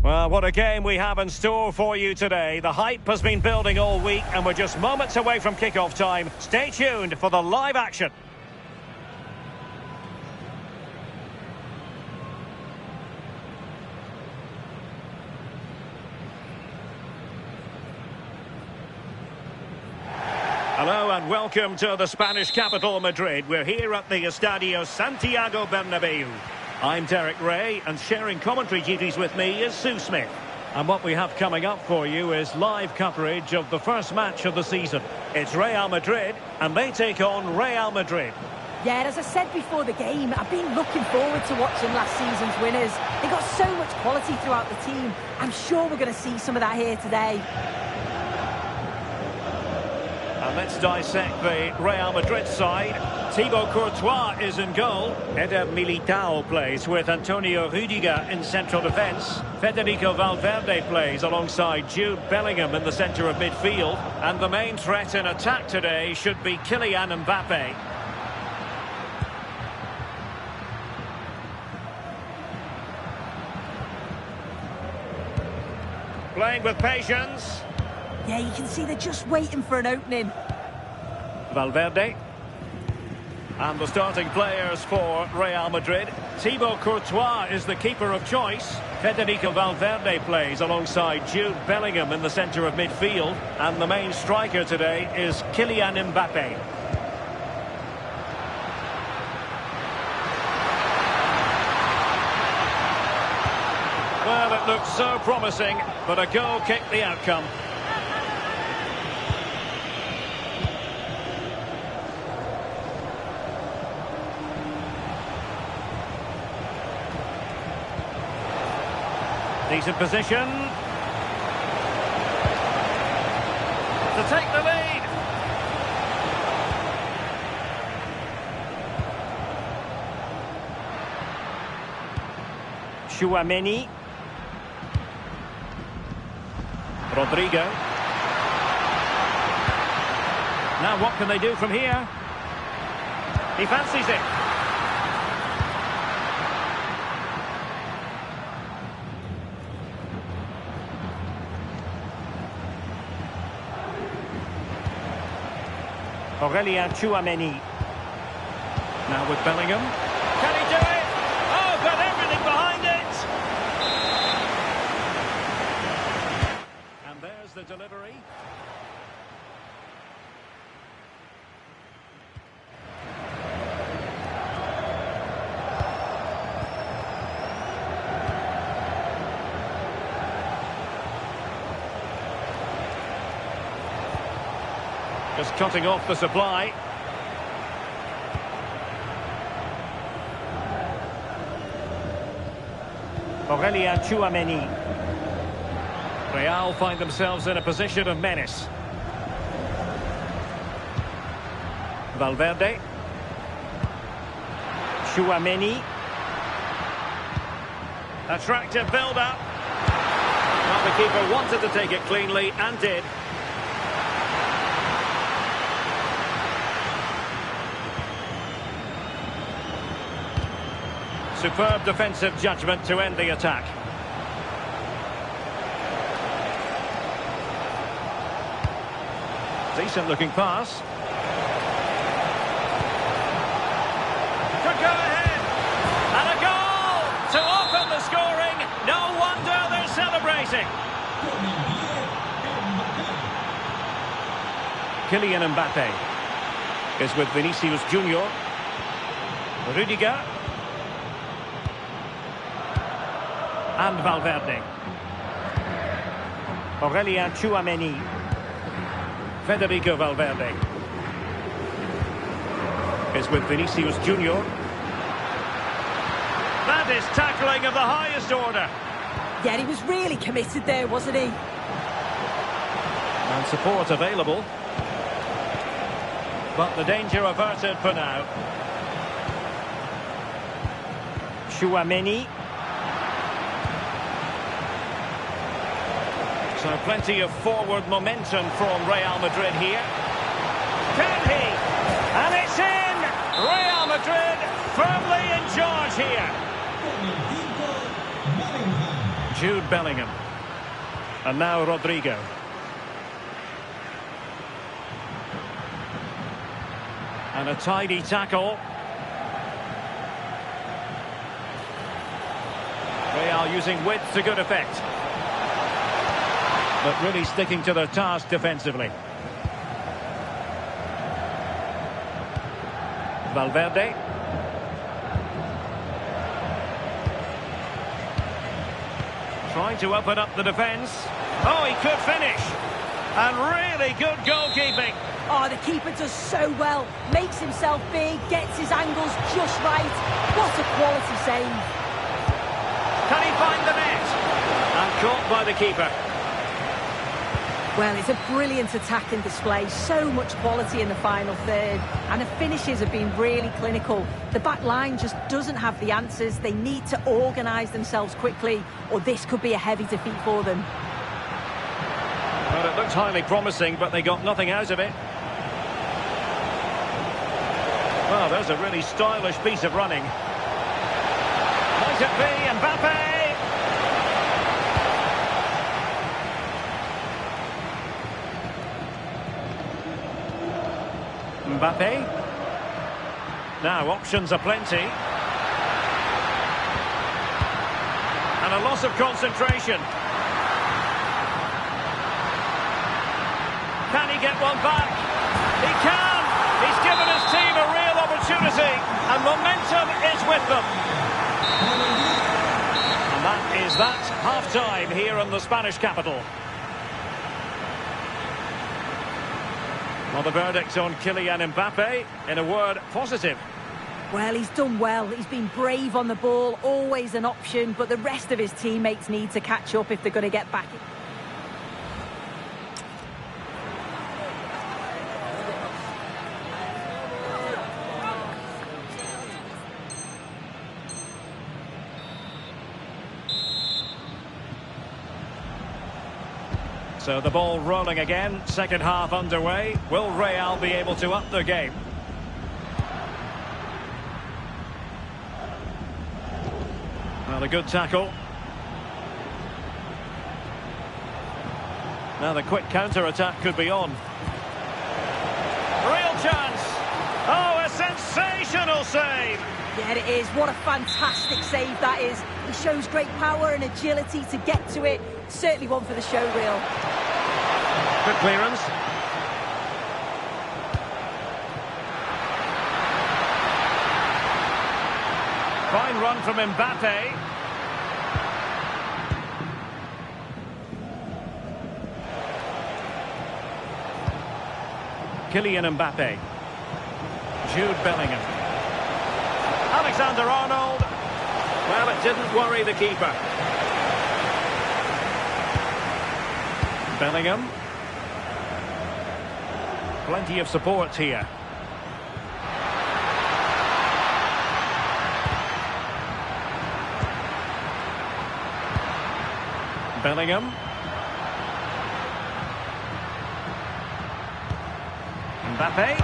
Well, what a game we have in store for you today. The hype has been building all week and we're just moments away from kickoff time. Stay tuned for the live action. Hello and welcome to the Spanish capital, Madrid. We're here at the Estadio Santiago Bernabeu. I'm Derek Ray, and sharing commentary duties with me is Sue Smith. And what we have coming up for you is live coverage of the first match of the season. It's Real Madrid, and they take on Real Madrid. Yeah, as I said before the game, I've been looking forward to watching last season's winners. They got so much quality throughout the team. I'm sure we're going to see some of that here today. And let's dissect the Real Madrid side. Thibaut Courtois is in goal. Eder Militao plays with Antonio Rüdiger in central defence. Federico Valverde plays alongside Jude Bellingham in the centre of midfield. And the main threat in attack today should be Kylian Mbappe. Playing with patience. Yeah, you can see they're just waiting for an opening. Valverde. And the starting players for Real Madrid. Thibaut Courtois is the keeper of choice. Federico Valverde plays alongside Jude Bellingham in the centre of midfield. And the main striker today is Kylian Mbappe. Well, it looked so promising, but a goal kicked the outcome. Decent position to take the lead. Tchouaméni. Rodrigo. Now what can they do from here? He fancies it. Aurélien Tchouaméni. Now with Bellingham. Can he do it? Oh, got everything behind it! And there's the delivery. Just cutting off the supply. Aurélien Tchouaméni. Real find themselves in a position of menace. Valverde. Tchouaméni. Attractive build-up. Well, the keeper wanted to take it cleanly and did. Superb defensive judgment to end the attack. Decent looking pass. Could go ahead. And a goal to open the scoring. No wonder they're celebrating. Kylian Mbappe is with Vinicius Junior. Rüdiger. And Valverde. Aurélien Tchouaméni. Federico Valverde is with Vinicius Junior. That is tackling of the highest order. Yeah, he was really committed there, wasn't he? And support available. But the danger averted for now. Chouameni. So plenty of forward momentum from Real Madrid here. Can he? And it's in! Real Madrid firmly in charge here. Jude Bellingham. And now Rodrigo. And a tidy tackle. Real using width to good effect. But really sticking to their task defensively. Valverde. Trying to open up the defence. Oh, he could finish. And really good goalkeeping. Oh, the keeper does so well. Makes himself big, gets his angles just right. What a quality save. Can he find the net? And caught by the keeper. Well, it's a brilliant attacking display. So much quality in the final third. And the finishes have been really clinical. The back line just doesn't have the answers. They need to organise themselves quickly, or this could be a heavy defeat for them. Well, it looks highly promising, but they got nothing out of it. Well, there's a really stylish piece of running. Might it be Mbappe? Mbappe. Now options are plenty. And a loss of concentration. Can he get one back? He can! He's given his team a real opportunity, and momentum is with them. And that is that half-time here in the Spanish capital. Well, the verdict on Kylian Mbappe, in a word, positive. Well, he's done well. He's been brave on the ball, always an option, but the rest of his teammates need to catch up if they're going to get back. So the ball rolling again, second half underway. Will Real be able to up their game? Well, a good tackle. Now the quick counter-attack could be on. Real chance! Oh, a sensational save! Yeah, it is. What a fantastic save that is. He shows great power and agility to get to it. Certainly one for the show reel. Good clearance. Fine run from Mbappe. Kylian Mbappe. Jude Bellingham. Alexander-Arnold. Well, it didn't worry the keeper. Bellingham. Plenty of support here. Bellingham. Mbappe.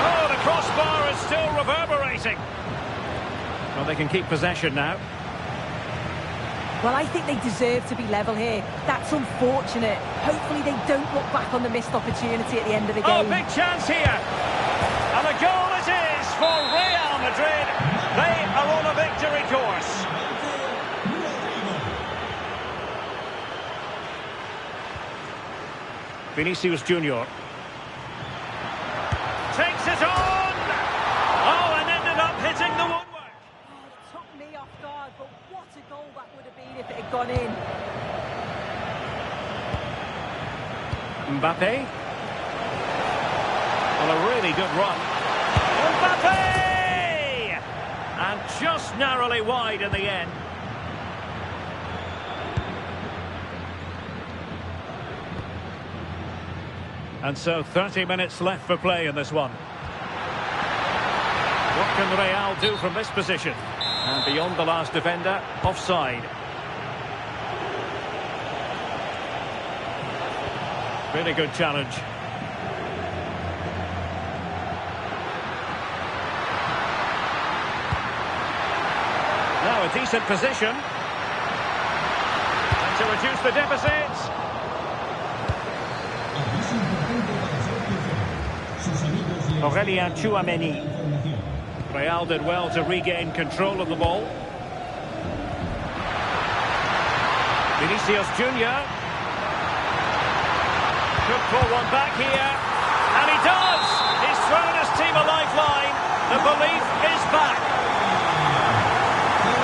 Oh, the crossbar is still reverberating. Well, they can keep possession now. Well, I think they deserve to be level here. That's unfortunate. Hopefully they don't look back on the missed opportunity at the end of the game. Oh, big chance here. And a goal it is for Real Madrid. They are on a victory course. Vinicius Junior takes it on. Oh, and ended up hitting the woodwork. Oh, it took me off guard, but what a goal that would have been if it had gone in. Mbappe. Well, a really good run. Mbappe! And just narrowly wide in the end. And so 30 minutes left for play in this one. What can Real do from this position? And beyond the last defender, offside. Really good challenge. Now a decent position. And to reduce the deficit. Aurélien Tchouaméni. Real did well to regain control of the ball. Vinicius Junior. Could pull one back here. And he does! He's thrown his team a lifeline. The belief is back.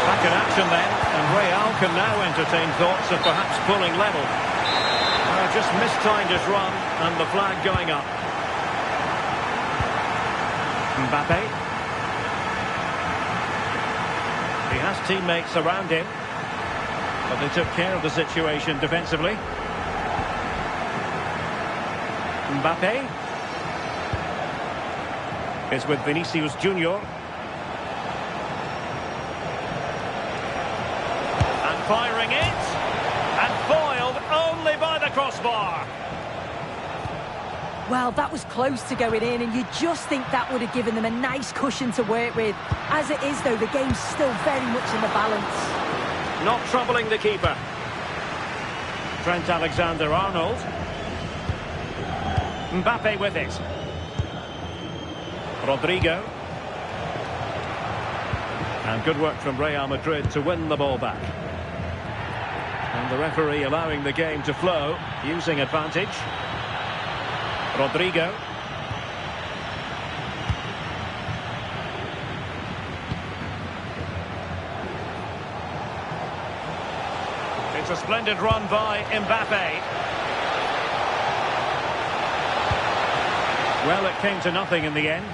Back in action then. And Real can now entertain thoughts of perhaps pulling level. Just mistimed his run and the flag going up. Mbappe. He has teammates around him, but they took care of the situation defensively. Mbappe is with Vinicius Junior. And firing it. And foiled only by the crossbar. Well, that was close to going in, and you just think that would have given them a nice cushion to work with. As it is, though, the game's still very much in the balance. Not troubling the keeper. Trent Alexander-Arnold. Mbappe with it. Rodrigo. And good work from Real Madrid to win the ball back. And the referee allowing the game to flow, using advantage. Rodrigo. It's a splendid run by Mbappe. Well, it came to nothing in the end.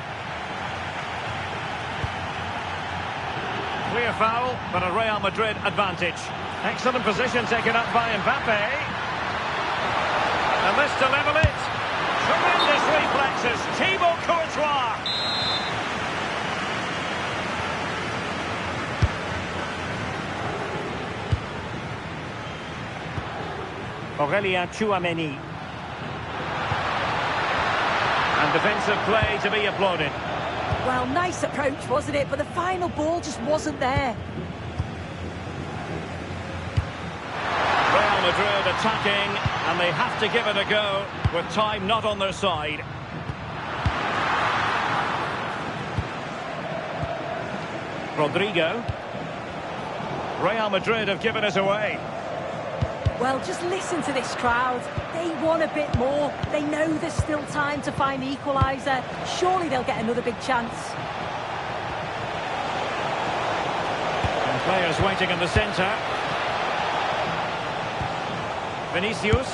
Clear foul, but a Real Madrid advantage. Excellent position taken up by Mbappe. And this to level it. Tremendous reflexes. Thibaut Courtois. Aurélien Tchouaméni. And defensive play to be applauded. Well, nice approach, wasn't it? But the final ball just wasn't there. Real Madrid attacking, and they have to give it a go with time not on their side. Rodrigo. Real Madrid have given us away. Well, just listen to this crowd. They want a bit more. They know there's still time to find the equaliser. Surely they'll get another big chance. And players waiting in the centre. Vinicius.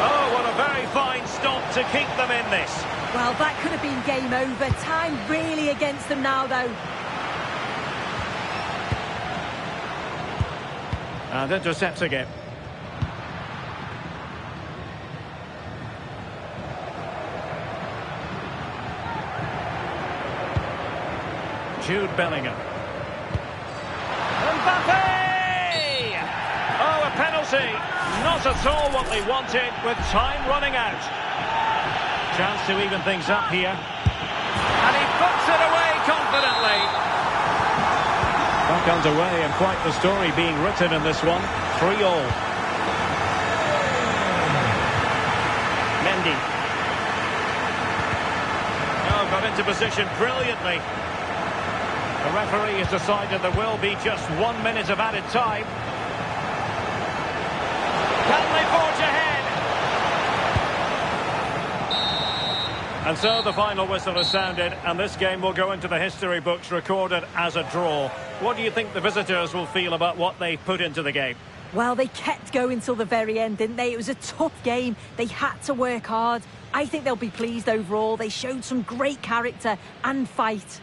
Oh, what a very fine stop to keep them in this. Well, that could have been game over. Time really against them now, though. And intercepting it. Jude Bellingham. Mbappe! Oh, a penalty. Not at all what they wanted, with time running out. Chance to even things up here. And he puts it away confidently. Back underway, and quite the story being written in this one. 3-3. Mendy. Oh, got into position brilliantly. The referee has decided there will be just 1 minute of added time. Can they forge ahead? And so the final whistle has sounded, and this game will go into the history books recorded as a draw. What do you think the visitors will feel about what they put into the game? Well, they kept going till the very end, didn't they? It was a tough game. They had to work hard. I think they'll be pleased overall. They showed some great character and fight.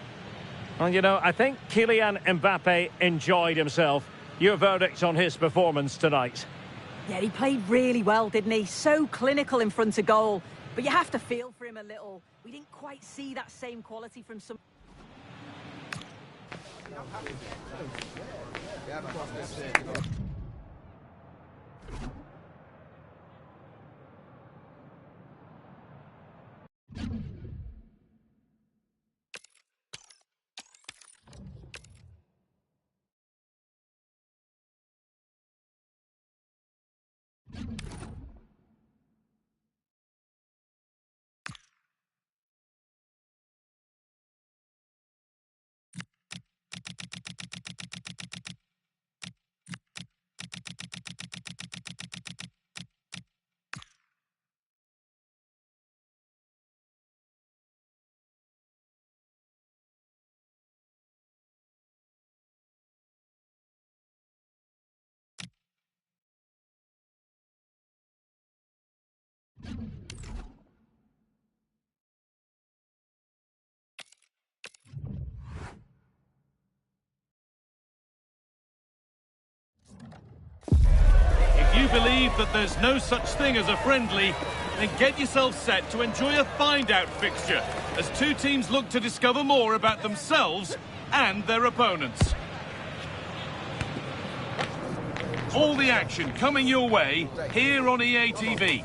Well, you know, I think Kylian Mbappe enjoyed himself. Your verdict on his performance tonight? Yeah, he played really well, didn't he? So clinical in front of goal. But you have to feel for him a little. We didn't quite see that same quality from some... If you believe that there's no such thing as a friendly, then get yourself set to enjoy a find-out fixture as two teams look to discover more about themselves and their opponents. All the action coming your way here on EA TV.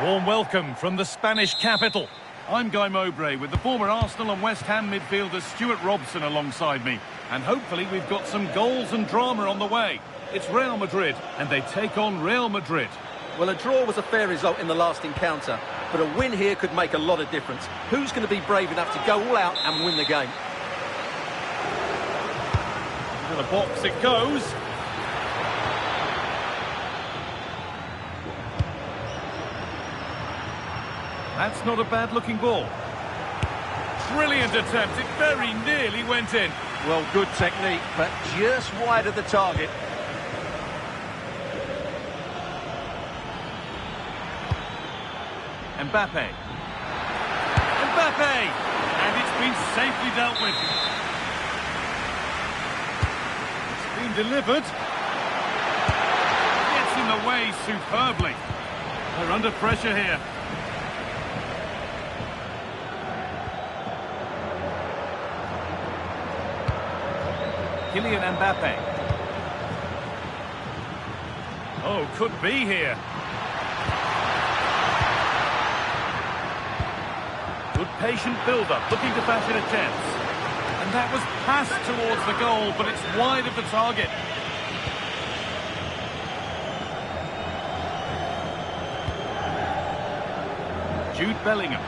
A warm welcome from the Spanish capital. I'm Guy Mowbray with the former Arsenal and West Ham midfielder Stuart Robson alongside me. And hopefully we've got some goals and drama on the way. It's Real Madrid, and they take on Real Madrid. Well, a draw was a fair result in the last encounter, but a win here could make a lot of difference. Who's going to be brave enough to go all out and win the game? Into the box it goes. That's not a bad-looking ball. Brilliant attempt. It very nearly went in. Well, good technique, but just wide of the target. Mbappe. Mbappe! And it's been safely dealt with. It's been delivered. Gets in the way superbly. They're under pressure here. Kylian Mbappe. Oh, could be here. Good patient build-up, looking to fashion a chance. And that was passed towards the goal, but it's wide of the target. Jude Bellingham.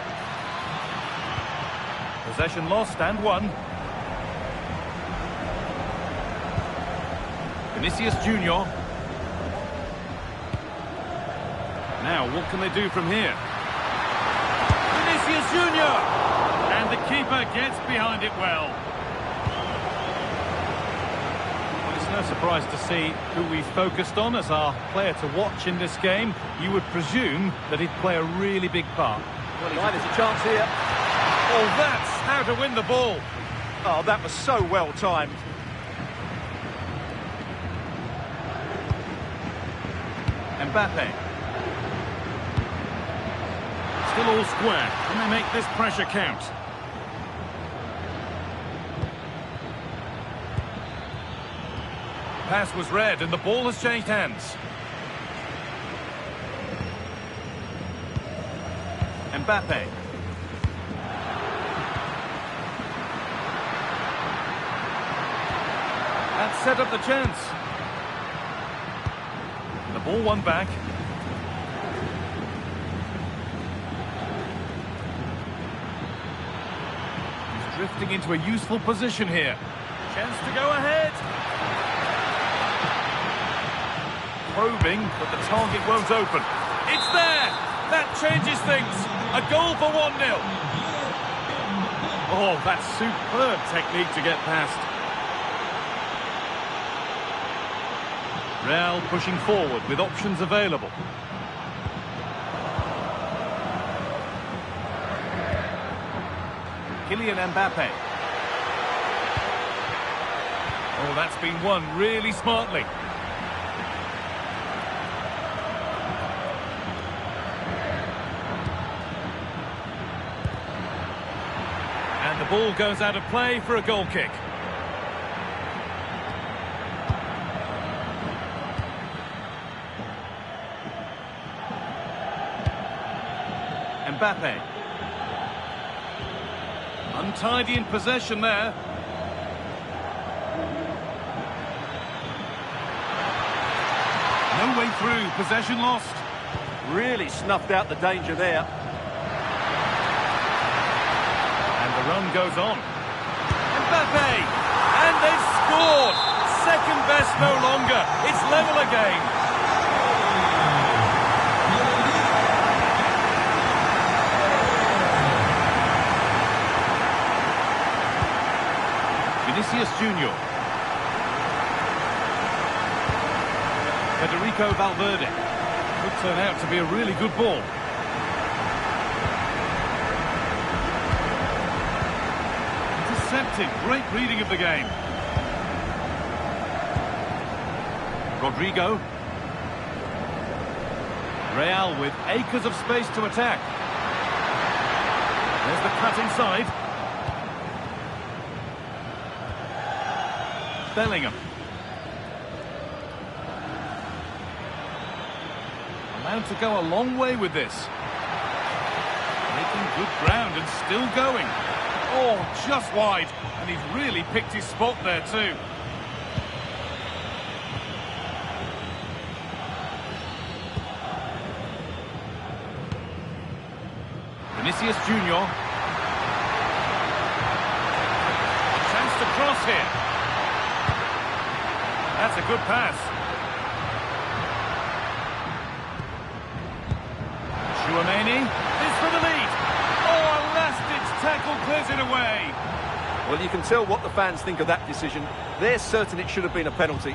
Possession lost and won. Vinicius Junior. Now, what can they do from here? Vinicius Junior! And the keeper gets behind it well. Well, it's no surprise to see who we focused on as our player to watch in this game. You would presume that he'd play a really big part. Well, there's a chance here. Oh, that's how to win the ball. Oh, that was so well timed. Mbappe. Still all square. Can they make this pressure count? Pass was read and the ball has changed hands. Mbappe. That set up the chance. The ball won back. He's drifting into a useful position here. Chance to go ahead. Probing, but the target won't open. It's there! That changes things. A goal for 1-0. Oh, that's superb technique to get past. Real pushing forward with options available. Kylian Mbappe. Oh, that's been won really smartly. And the ball goes out of play for a goal kick. Mbappe. Untidy in possession there. No way through, possession lost. Really snuffed out the danger there. And the run goes on. Mbappe! And they've scored! Second best no longer. It's level again. Vinicius Junior. Federico Valverde. Could turn out to be a really good ball. Intercepted. Great reading of the game. Rodrigo. Real with acres of space to attack. There's the cut inside. Bellingham. Allowed to go a long way with this. Making good ground and still going. Oh, just wide. And he's really picked his spot there too. Vinicius Junior. Chance to cross here. That's a good pass. Chouameni is for the lead. Oh, a last-ditch tackle clears it away. Well, you can tell what the fans think of that decision. They're certain it should have been a penalty.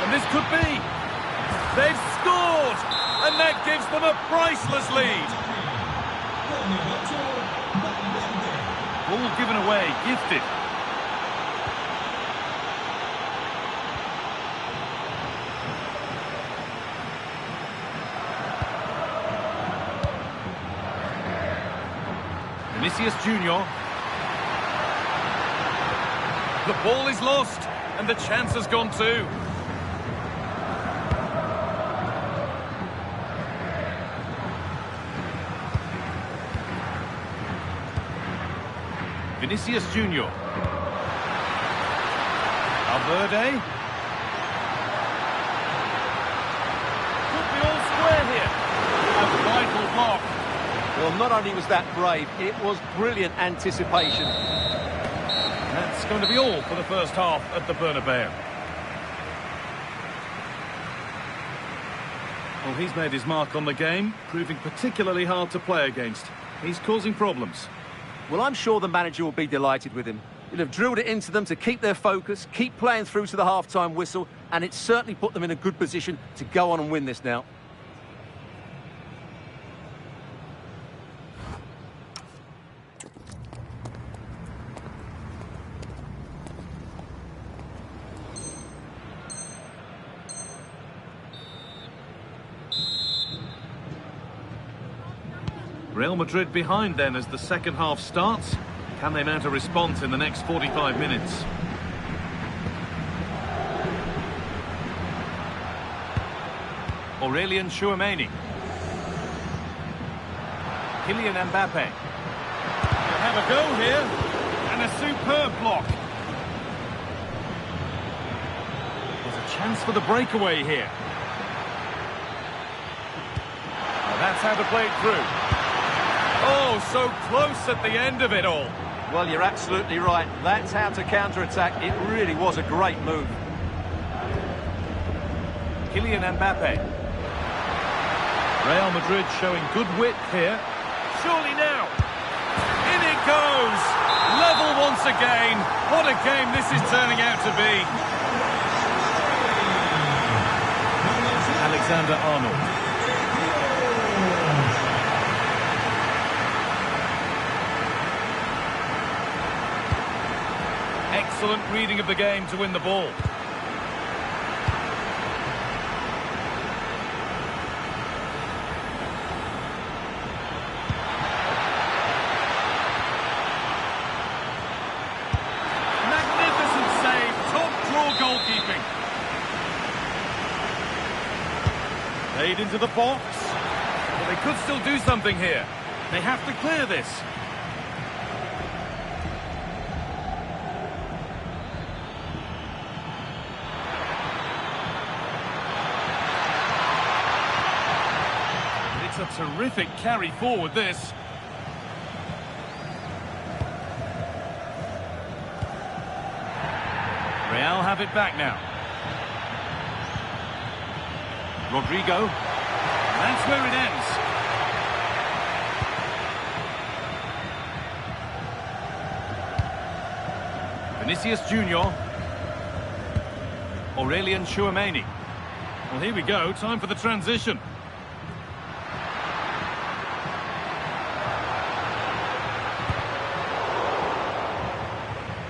This could be. They've scored! And that gives them a priceless lead. Ball given away, gifted. Vinicius Junior. The ball is lost, and the chance has gone too. Vinicius Junior. Valverde. Could be all square here. A vital block. Well, not only was that brave, it was brilliant anticipation. That's going to be all for the first half at the Bernabeu. Well, he's made his mark on the game, proving particularly hard to play against. He's causing problems. Well, I'm sure the manager will be delighted with him. He'll have drilled it into them to keep their focus, keep playing through to the half-time whistle, and it's certainly put them in a good position to go on and win this now. Real Madrid behind then as the second half starts. Can they mount a response in the next 45 minutes? Aurelien Chouameni. Kylian Mbappe. They'll have a go here. And a superb block. There's a chance for the breakaway here. Well, that's how to play it through. Oh, so close at the end of it all. Well, you're absolutely right. That's how to counter-attack. It really was a great move. Kylian Mbappe. Real Madrid showing good width here. Surely now. In it goes. Level once again. What a game this is turning out to be. Alexander-Arnold. excellent reading of the game to win the ball. Magnificent save, top draw goalkeeping. Played into the box. But they could still do something here. They have to clear this. It's a terrific carry forward, this. Real have it back now. Rodrigo. That's where it ends. Vinicius Junior. Aurelian Tchouameni. Well, here we go. Time for the transition.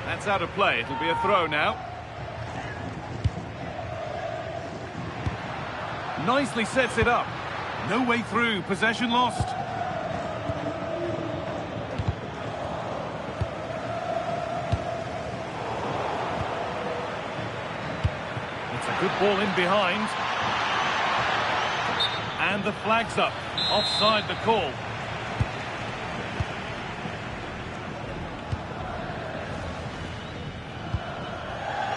That's out of play. It'll be a throw now. Nicely sets it up. No way through. Possession lost. It's a good ball in behind. And the flag's up. Offside the call.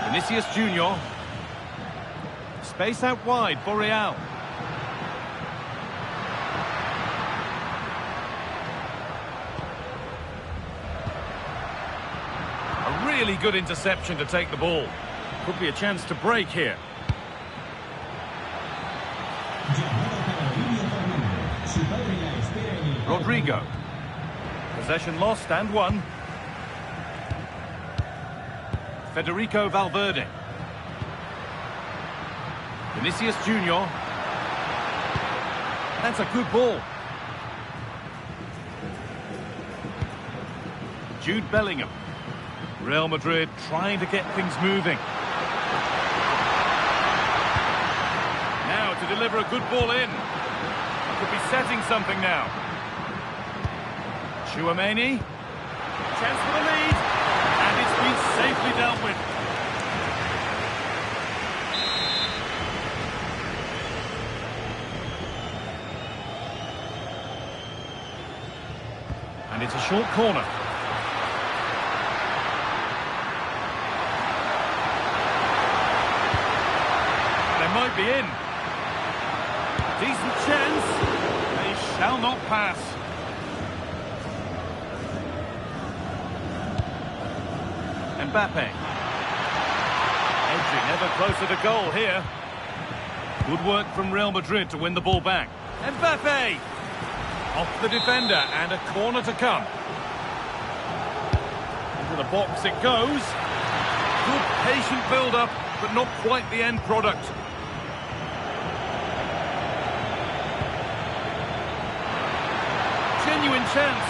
Vinicius Junior. Space out wide for Real. A really good interception to take the ball. Could be a chance to break here. Rodrigo. Possession lost and won. Federico Valverde. Vinicius Junior. That's a good ball. Jude Bellingham. Real Madrid trying to get things moving. Now to deliver a good ball in. Could be setting something now. Tchouameni. Chance for the lead. And it's been safely dealt with. And it's a short corner. They might be in. Decent chance. They shall not pass. Mbappe. Edging ever closer to goal here. Good work from Real Madrid to win the ball back. Mbappe! Off the defender and a corner to come. Into the box it goes. Good patient build-up, but not quite the end product. Genuine chance.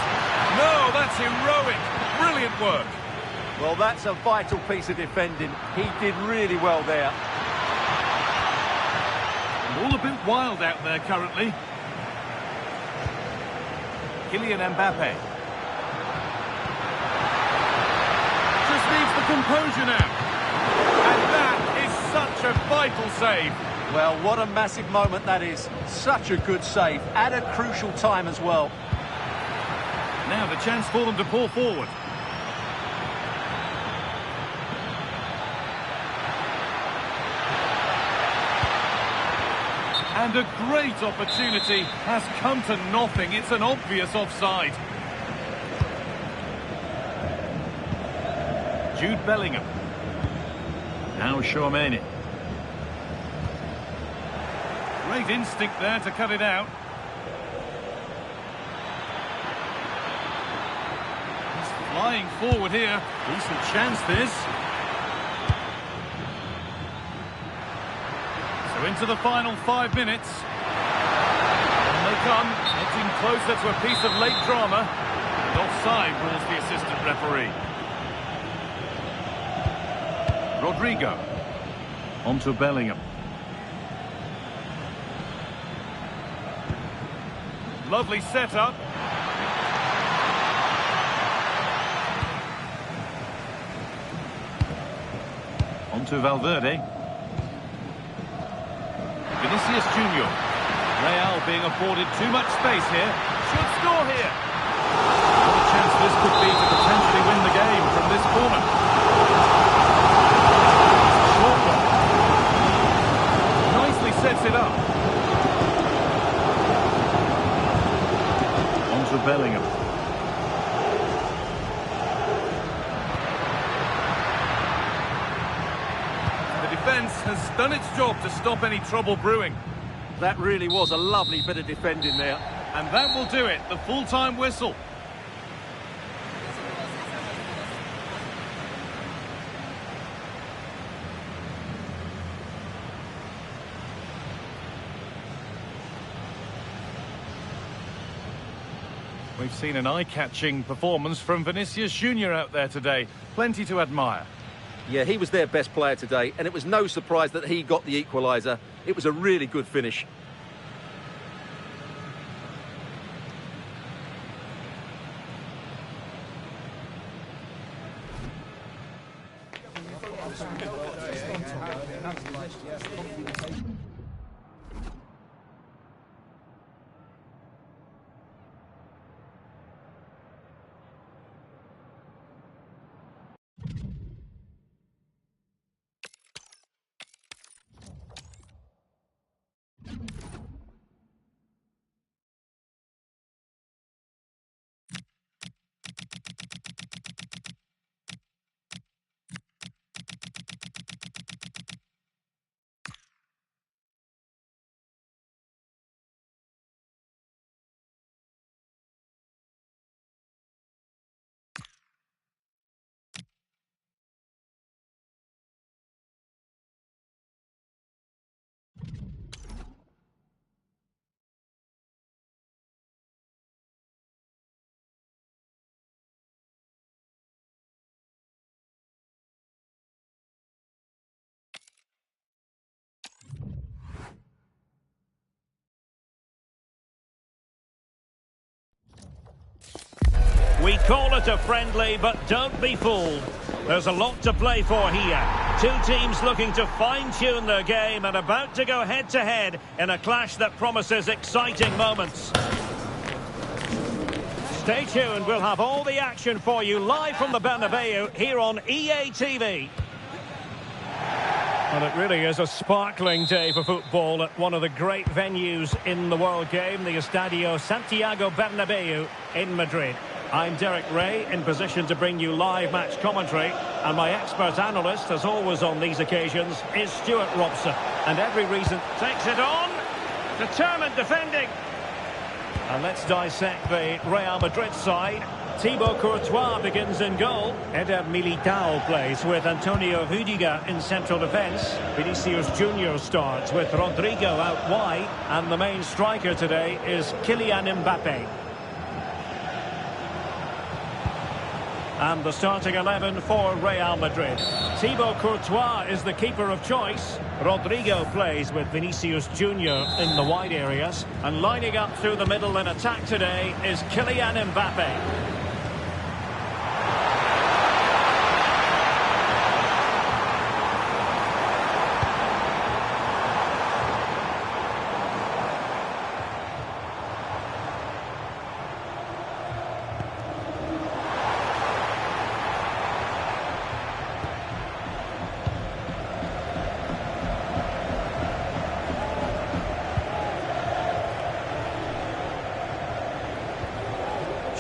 No, that's heroic. Brilliant work. Well, that's a vital piece of defending. He did really well there. And all a bit wild out there currently. Kylian Mbappe. Just needs the composure now. And that is such a vital save. Well, what a massive moment that is. Such a good save. At a crucial time as well. Now the chance for them to pull forward. And a great opportunity has come to nothing. It's an obvious offside. Jude Bellingham. Now Tchouameni. Great instinct there to cut it out. He's flying forward here. Decent chance this. So into the final 5 minutes. And they come, edging closer to a piece of late drama. And offside rules the assistant referee. Rodrigo. On to Bellingham. Lovely setup. On to Valverde. Vinicius Junior. Real being afforded too much space here. Should score here. What a chance this could be to potentially win the game from this corner. Short one. Nicely sets it up. On to Bellingham. The defence has done its job to stop any trouble brewing. That really was a lovely bit of defending there. And that will do it, the full-time whistle. We've seen an eye-catching performance from Vinicius Junior out there today. Plenty to admire. Yeah, he was their best player today, and it was no surprise that he got the equaliser. It was a really good finish. We call it a friendly, but don't be fooled. There's a lot to play for here. Two teams looking to fine-tune their game and about to go head-to-head in a clash that promises exciting moments. Stay tuned, we'll have all the action for you live from the Bernabeu here on EA TV. And it really is a sparkling day for football at one of the great venues in the world game, the Estadio Santiago Bernabeu in Madrid. I'm Derek Ray, in position to bring you live match commentary, and my expert analyst, as always on these occasions, is Stuart Robson. And every reason takes it on, determined defending. And let's dissect the Real Madrid side. Thibaut Courtois begins in goal. Eder Militao plays with Antonio Rudiger in central defence. Vinicius Junior starts with Rodrigo out wide. And the main striker today is Kylian Mbappe. And the starting 11 for Real Madrid. Thibaut Courtois is the keeper of choice. Rodrigo plays with Vinicius Junior in the wide areas. And lining up through the middle in attack today is Kylian Mbappe.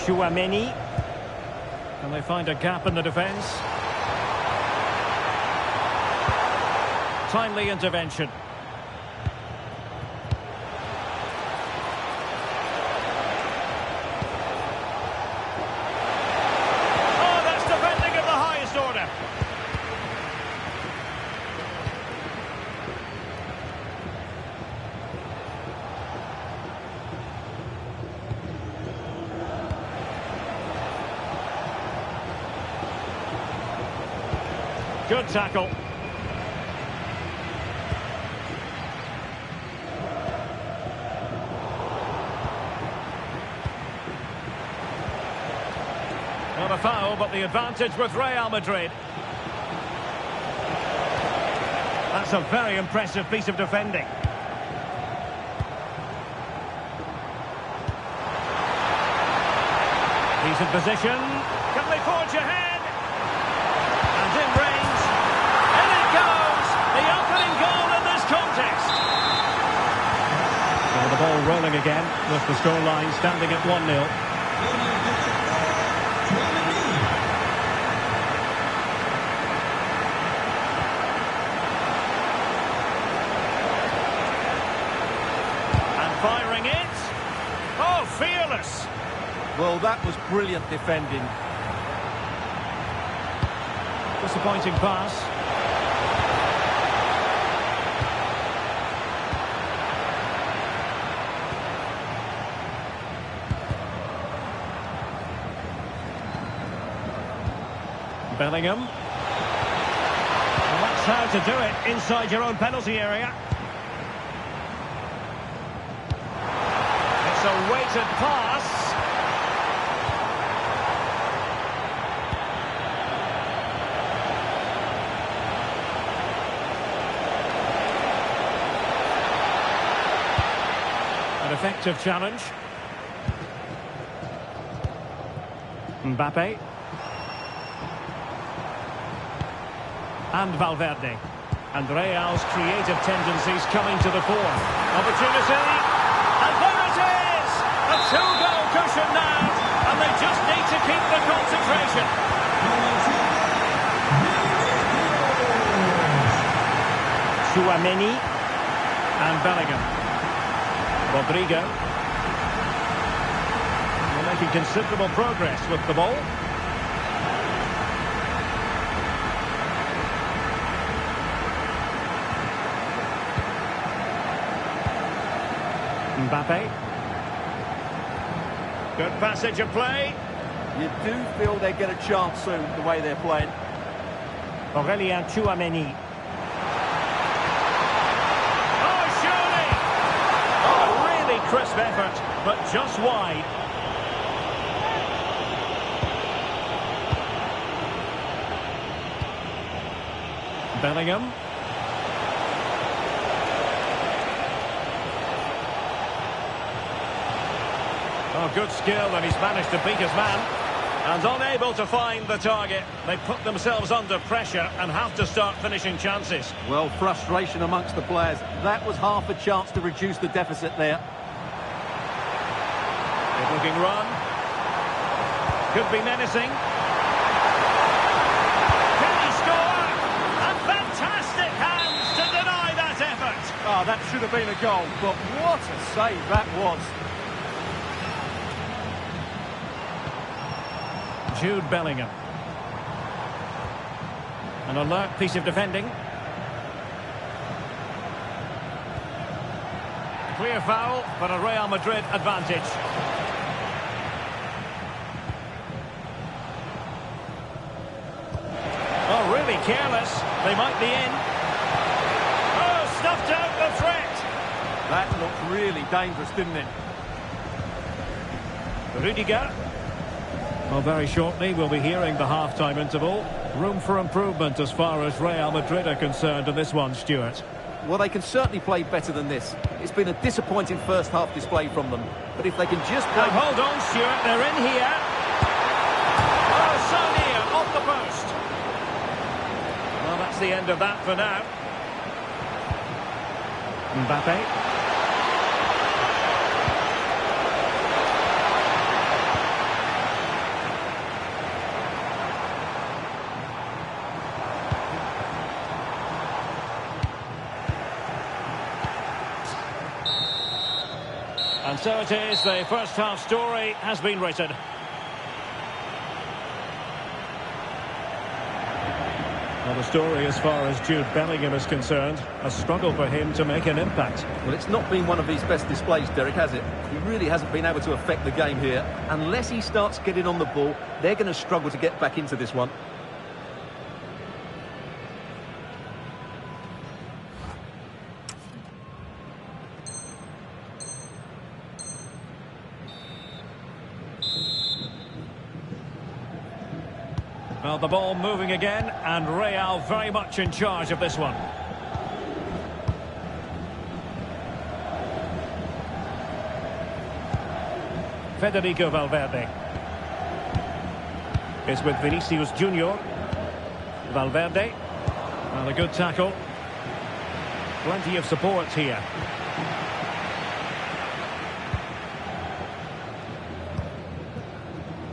Chouameni. Can they find a gap in the defence? Timely intervention. Oh, that's defending of the highest order. Good tackle. Not a foul, but the advantage with Real Madrid. That's a very impressive piece of defending. He's in position. Can they forge ahead? And in range. In it goes! The opening goal in this contest. So the ball rolling again with the scoreline standing at 1-0. Firing it. Oh, fearless. Well, that was brilliant defending. Disappointing pass. Bellingham. Well, that's how to do it inside your own penalty area. It's a weighted pass. An effective challenge. Mbappe. And Valverde. And Real's creative tendencies coming to the fore. Opportunity. And there it is! A two-goal cushion now. And they just need to keep the concentration. Tchouaméni. And Bellingham. Rodrigo. They're making considerable progress with the ball. Mbappe. Good passage of play. You do feel they get a chance soon, the way they're playing. Aurélien Tchouaméni. Oh, surely! Oh, really crisp effort, but just wide. Bellingham. Oh, good skill, and he's managed to beat his man. And unable to find the target. They put themselves under pressure and have to start finishing chances. Well, frustration amongst the players. That was half a chance to reduce the deficit there. Good-looking run. Could be menacing. Can he score? And fantastic hands to deny that effort. Oh, that should have been a goal, but what a save that was. Jude Bellingham. An alert piece of defending. Clear foul, but a Real Madrid advantage. Oh, really careless. They might be in. Oh, snuffed out the threat. That looked really dangerous, didn't it? Rudiger. Well, very shortly we'll be hearing the half-time interval. Room for improvement as far as Real Madrid are concerned in this one, Stuart. Well, they can certainly play better than this. It's been a disappointing first-half display from them. But if they can just play... Now, hold on, Stuart, they're in here. Oh, so near, off the post. Well, that's the end of that for now. Mbappe. And so it is, the first half story has been written. Well, the story as far as Jude Bellingham is concerned, a struggle for him to make an impact. Well, it's not been one of his best displays, Derek, has it? He really hasn't been able to affect the game here. Unless he starts getting on the ball, they're going to struggle to get back into this one. Well, the ball moving again, and Real very much in charge of this one. Federico Valverde is with Vinicius Junior. Valverde. Well, a good tackle. Plenty of support here.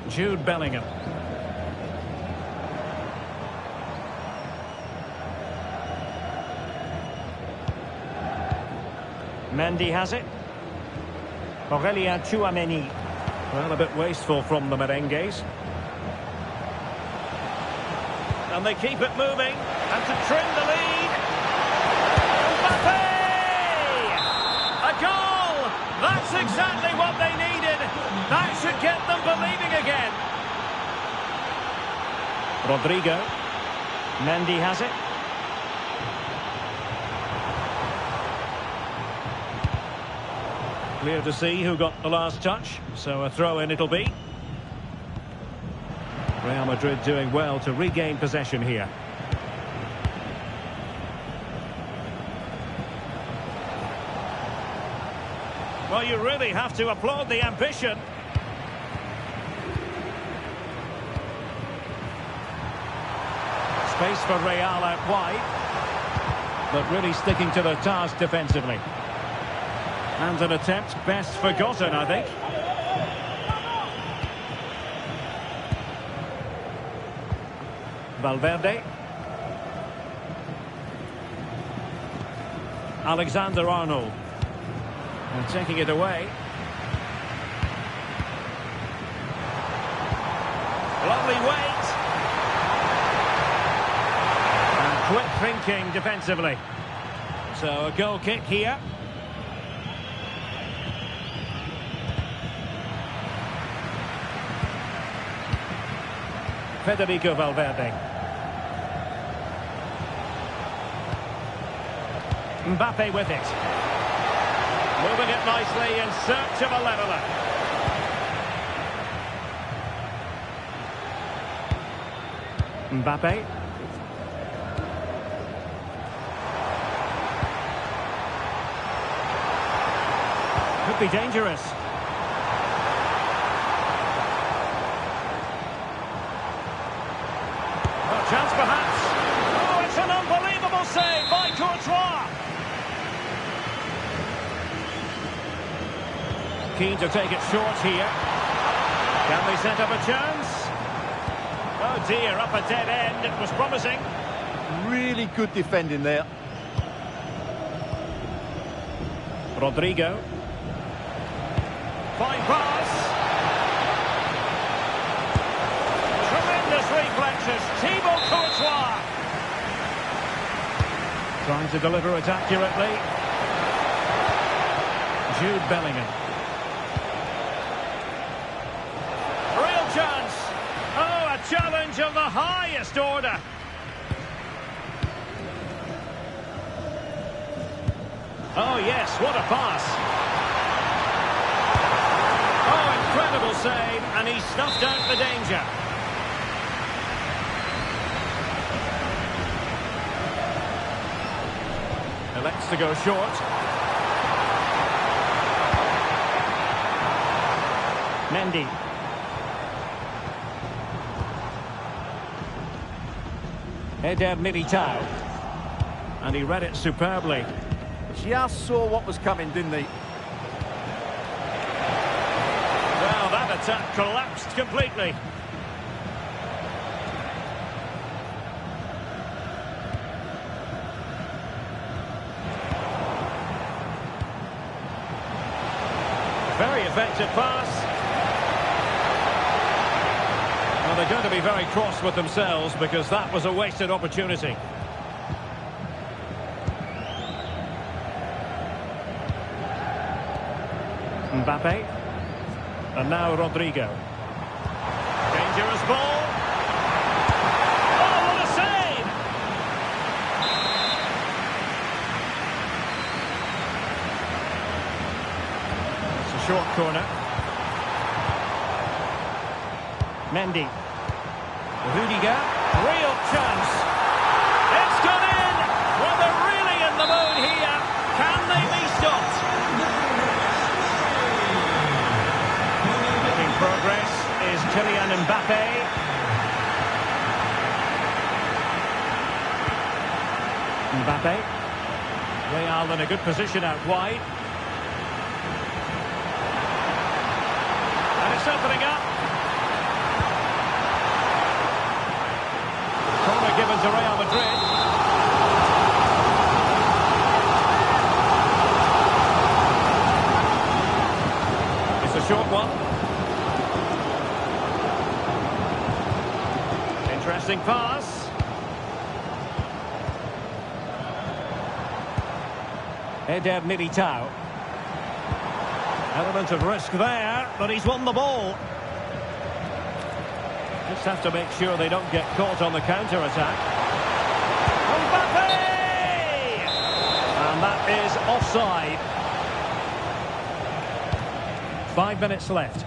Jude Bellingham. Mendy has it. Aurelien Tchouameni. Well, a bit wasteful from the merengues. And they keep it moving. And to trim the lead. Mbappe! A goal! That's exactly what they needed. That should get them believing again. Rodrigo. Mendy has it. Clear to see who got the last touch, so a throw-in it'll be. Real Madrid doing well to regain possession here. Well, you really have to applaud the ambition. Space for Real out wide, but really sticking to the task defensively. And an attempt best forgotten, I think. Valverde. Alexander-Arnold. And taking it away. Lovely weight. And quick thinking defensively. So a goal kick here. Federico Valverde. Mbappe with it. Moving it nicely in search of a leveller. Mbappe. Could be dangerous. Chance perhaps. Oh, it's an unbelievable save by Courtois. Keen to take it short here. Can they set up a chance? Oh dear, up a dead end. It was promising. Really good defending there. Rodrigo. Fine pass. Reflexes, Thibaut Courtois trying to deliver it accurately. Jude Bellingham. Real chance. Oh, a challenge of the highest order. Oh yes, what a pass. Oh, incredible save, and he snuffed out the danger. Elects to go short. Mendy. Eder Militao. And he read it superbly. Just saw what was coming, didn't he? Well, that attack collapsed completely. Very effective pass. Well, they're going to be very cross with themselves because that was a wasted opportunity. Mbappe. And now Rodrigo. Dangerous ball. Oh, what a save! It's a short corner. Mendy. Rudiger. Rodriguez, real chance. It's gone in! Well, they're really in the mood here. Can they be stopped? Making progress is Kylian Mbappe. Mbappe. Real in a good position out wide. And it's opening up. Corner given to Real Madrid. It's a short one. Interesting pass. Eder Militao. Element of risk there, but he's won the ball. Just have to make sure they don't get caught on the counter-attack. Mbappe! And that is offside. 5 minutes left.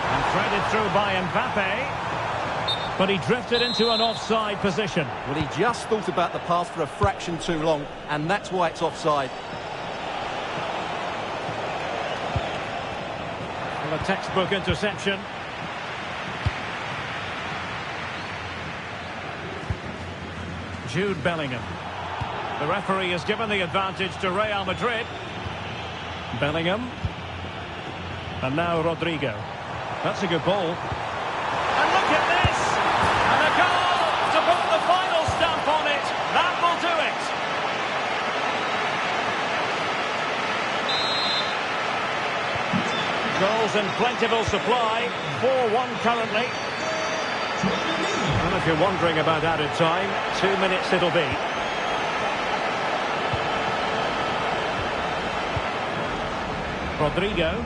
And threaded through by Mbappe. But he drifted into an offside position. Well, he just thought about the pass for a fraction too long, and that's why it's offside. Well, a textbook interception. Jude Bellingham. The referee has given the advantage to Real Madrid. Bellingham. And now Rodrigo. That's a good ball. And look at this! And a goal to put the final stamp on it. That will do it. Goals in plentiful supply. 4-1 currently. And if you're wondering about added time, 2 minutes it'll be. Rodrigo.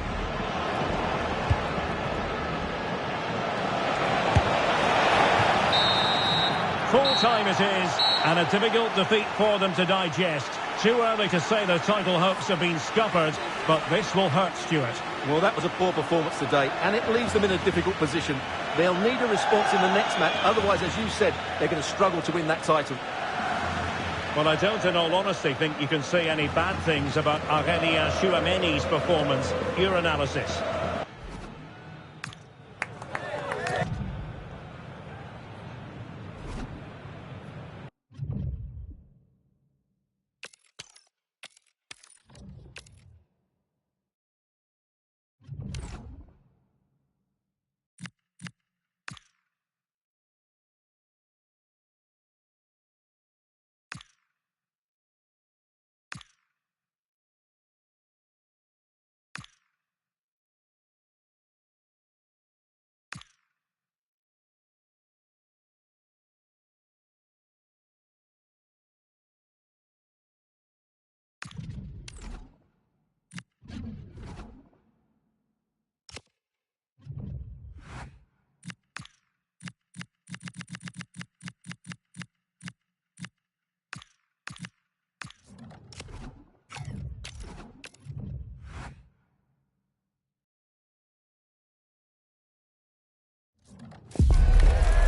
Full time it is, and a difficult defeat for them to digest. Too early to say their title hopes have been scuppered, but this will hurt, Stuart. Well, that was a poor performance today, and it leaves them in a difficult position. They'll need a response in the next match, otherwise, as you said, they're going to struggle to win that title. Well, I don't, in all honesty, think you can say any bad things about Aurelien Tchouameni's performance. Your analysis.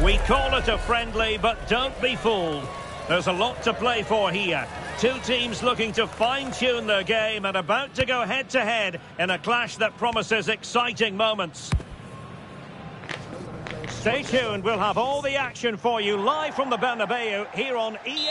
We call it a friendly, but don't be fooled. There's a lot to play for here. Two teams looking to fine-tune their game and about to go head-to-head in a clash that promises exciting moments. Stay tuned, we'll have all the action for you live from the Bernabeu here on EA.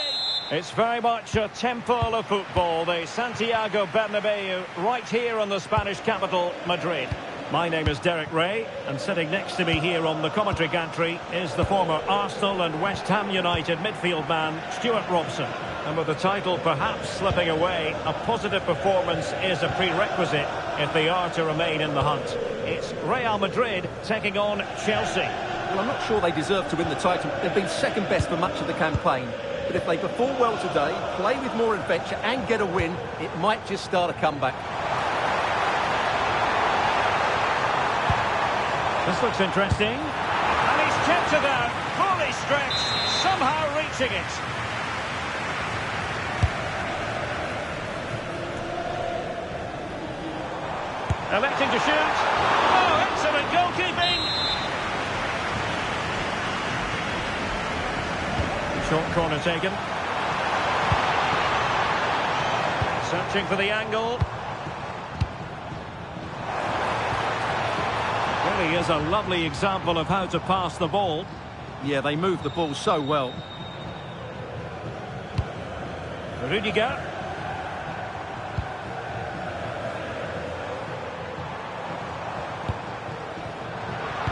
It's very much a temple of football, the Santiago Bernabeu, right here in the Spanish capital, Madrid. My name is Derek Ray, and sitting next to me here on the commentary gantry is the former Arsenal and West Ham United midfield man, Stuart Robson. And with the title perhaps slipping away, a positive performance is a prerequisite if they are to remain in the hunt. It's Real Madrid taking on Chelsea. Well, I'm not sure they deserve to win the title. They've been second best for much of the campaign. But if they perform well today, play with more adventure and get a win, it might just start a comeback. This looks interesting. And he's kept it out, fully stretched, somehow reaching it. Electing to shoot. Oh, excellent goalkeeping. Short corner taken. Searching for the angle. Really is a lovely example of how to pass the ball. Yeah, they move the ball so well. Rudiger.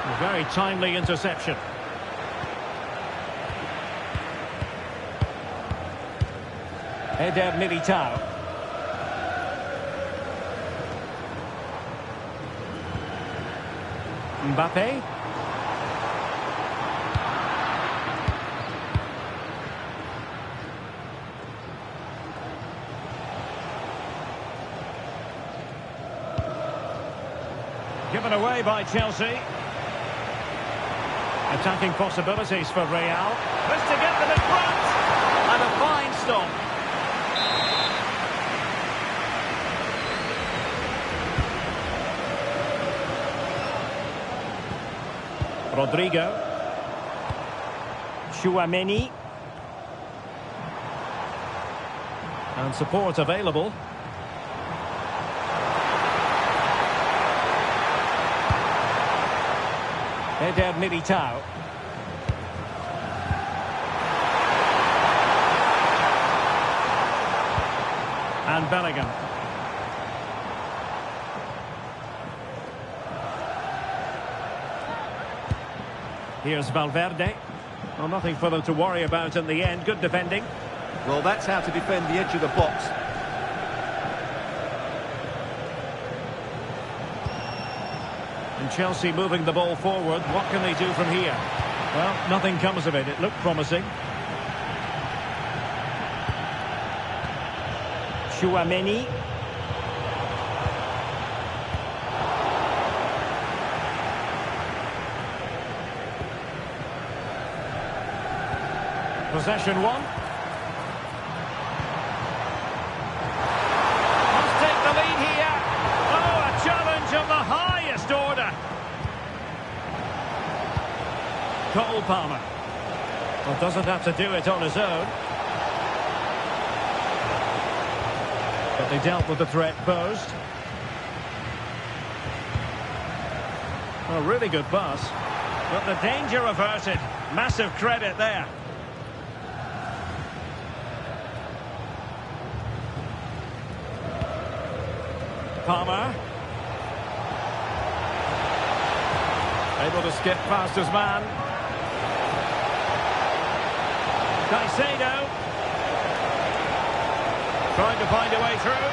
A very timely interception. Eder Militao. Mbappe. Given away by Chelsea. Attacking possibilities for Real. This to get them in front. And a fine stop. Rodrigo. Tchouaméni. And support available. Eder Militao. And Bellingham. Here's Valverde. Well, nothing for them to worry about in the end. Good defending. Well, that's how to defend the edge of the box. And Chelsea moving the ball forward. What can they do from here? Well, nothing comes of it. It looked promising. Tchouaméni. Possession one. Must take the lead here. Oh, a challenge of the highest order. Cole Palmer. Well, doesn't have to do it on his own. But they dealt with the threat posed. A really good pass. But the danger averted. Massive credit there. Palmer. Able to skip past his man. Caicedo. Trying to find a way through.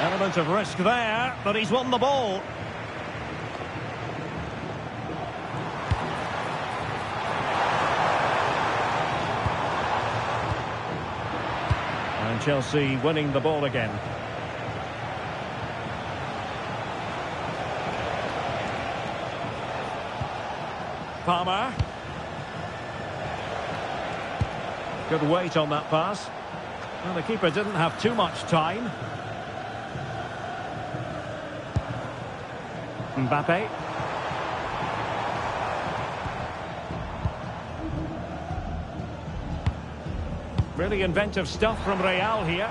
Element of risk there, but he's won the ball. And Chelsea winning the ball again. Palmer. Good weight on that pass. Well, the keeper didn't have too much time. Mbappe. Really inventive stuff from Real here.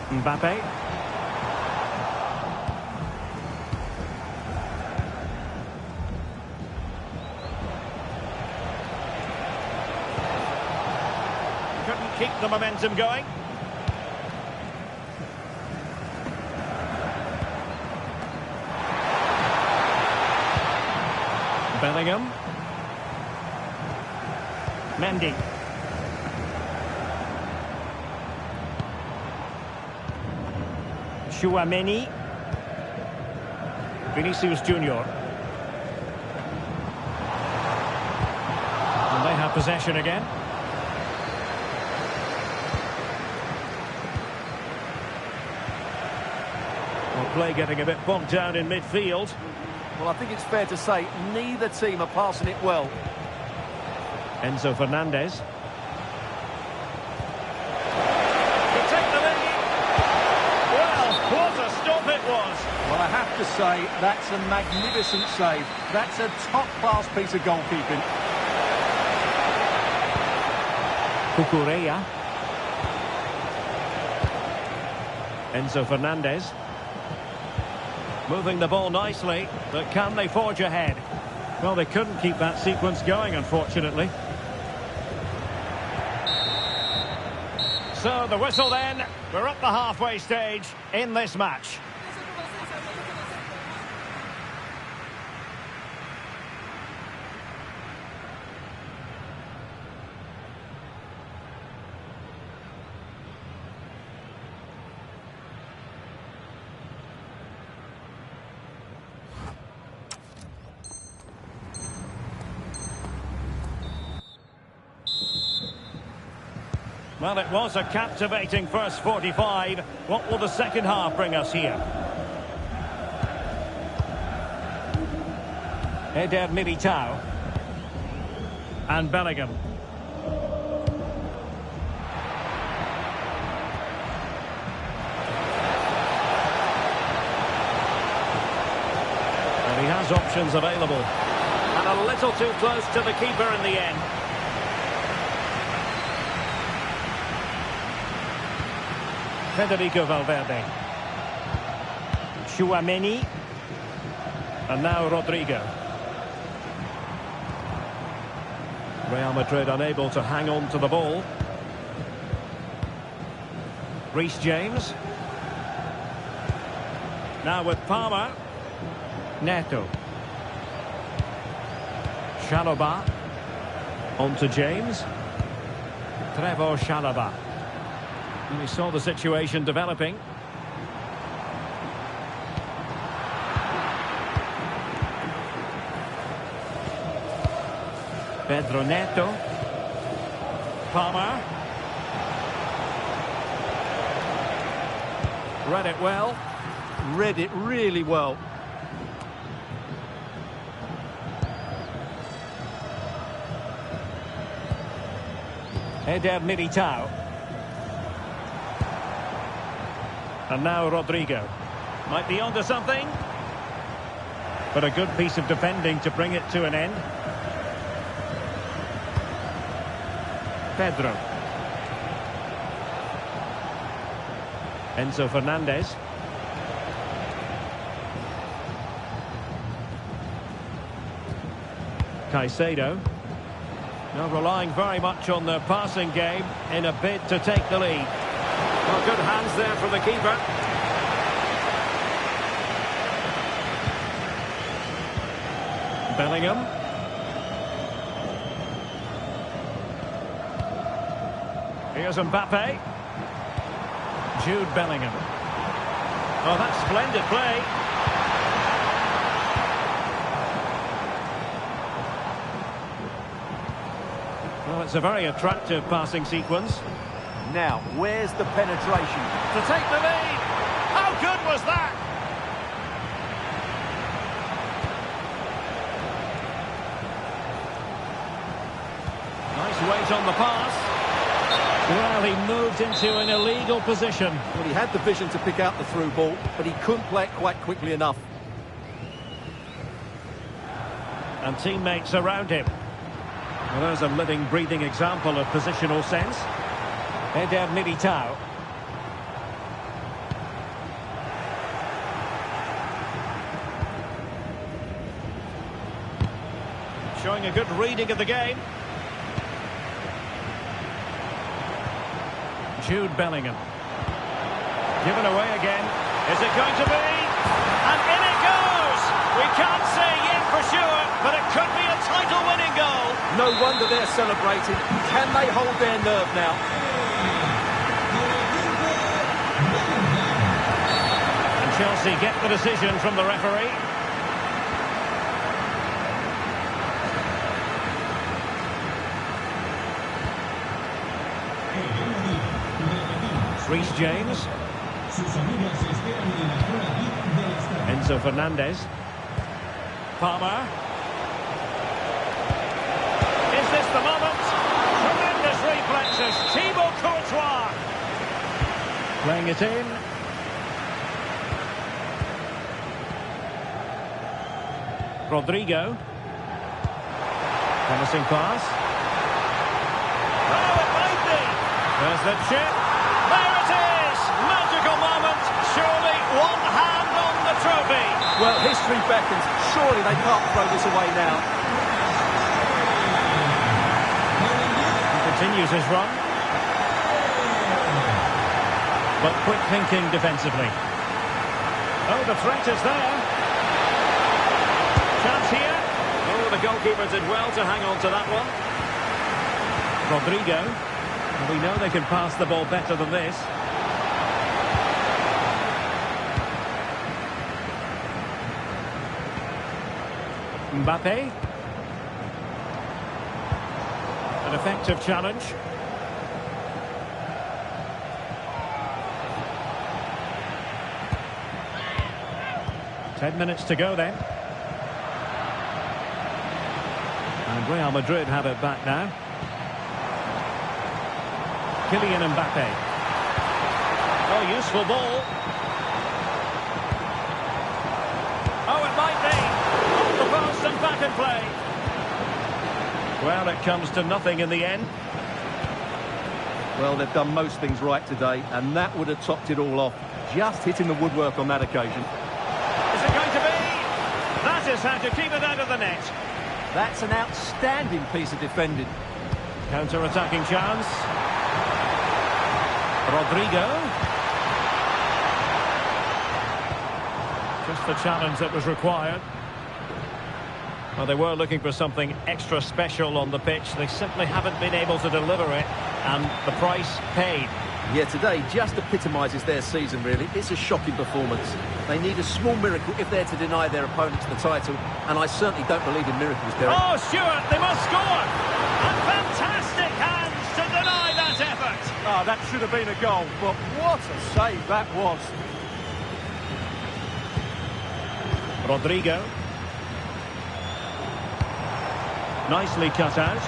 Mbappe. Couldn't keep the momentum going. Bellingham. Mendy. Tchouaméni. Vinicius Junior. And they have possession again. Well, play getting a bit bogged down in midfield. Well, I think it's fair to say neither team are passing it well. Enzo Fernandez. To take the lead. Well, what a stop it was. Well, I have have to say, that's a magnificent save. That's a top-class piece of goalkeeping. Cucurella. Enzo Fernandez. Moving the ball nicely, but can they forge ahead? Well, they couldn't keep that sequence going, unfortunately. So the whistle then. We're at the halfway stage in this match. Well, it was a captivating first 45. What will the second half bring us here? Eder Militao. And Bellingham. And he has options available. And a little too close to the keeper in the end. Federico Valverde. Tchouaméni. And now Rodrigo. Real Madrid unable to hang on to the ball. Reece James. Now with Palmer. Neto. Chalobah. On to James. Trevor Chalobah. And we saw the situation developing. Pedro Neto. Palmer. Read it well. Read it really well. Eder Militao. And now Rodrigo. Might be onto something. But a good piece of defending to bring it to an end. Pedro. Enzo Fernandez. Caicedo. Now relying very much on their passing game in a bid to take the lead. Well, good hands there from the keeper. Bellingham. Here's Mbappe. Jude Bellingham. Oh, that's splendid play. Well, it's a very attractive passing sequence. Now, where's the penetration? To take the lead. How good was that? Nice weight on the pass. Well, he moved into an illegal position. Well, he had the vision to pick out the through ball, but he couldn't play it quite quickly enough. And teammates around him. Well, there's a living, breathing example of positional sense. Eder Militao. Showing a good reading of the game. Jude Bellingham. Given away again. Is it going to be? And in it goes! We can't say yet for sure, but it could be a title-winning goal. No wonder they're celebrating. Can they hold their nerve now? And Chelsea get the decision from the referee. Reece James. Enzo Fernandez. Palmer. Is this the moment? Tremendous reflexes. Thibaut Courtois. Playing it in. Rodrigo. Promising pass. Oh, it might be. There's the chip. There it is. Magical moment. Surely one hand on the trophy. Well, history beckons. Surely they can't throw this away now. He continues his run. But quick thinking defensively. Oh, the threat is there. Chance here. Oh, the goalkeeper did well to hang on to that one. Rodrigo. We know they can pass the ball better than this. Mbappe. An effective challenge. Ten minutes to go then. And Real Madrid have it back now. Kylian Mbappe. Oh, useful ball. Oh, it might be. Off the post and back in play. Well, it comes to nothing in the end. Well, they've done most things right today, and that would have topped it all off. Just hitting the woodwork on that occasion. Is it going to be? That is how to keep it out of the net. That's an outstanding piece of defending. Counter-attacking chance. Rodrigo. Just the challenge that was required. Well, they were looking for something extra special on the pitch. They simply haven't been able to deliver it, and the price paid. Yeah, today just epitomises their season, really. It's a shocking performance. They need a small miracle if they're to deny their opponents the title, and I certainly don't believe in miracles, Derek. Oh, Stuart, they must score! And fantastic hands to deny that effort! Oh, that should have been a goal, but what a save that was. Rodrigo. Nicely cut out.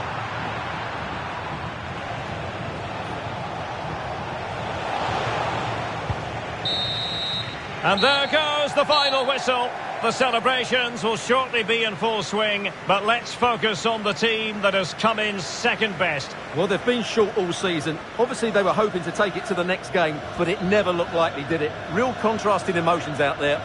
And there goes the final whistle. The celebrations will shortly be in full swing, but let's focus on the team that has come in second best. Well, they've been short all season. Obviously, they were hoping to take it to the next game, but it never looked likely, did it? Real contrasting emotions out there.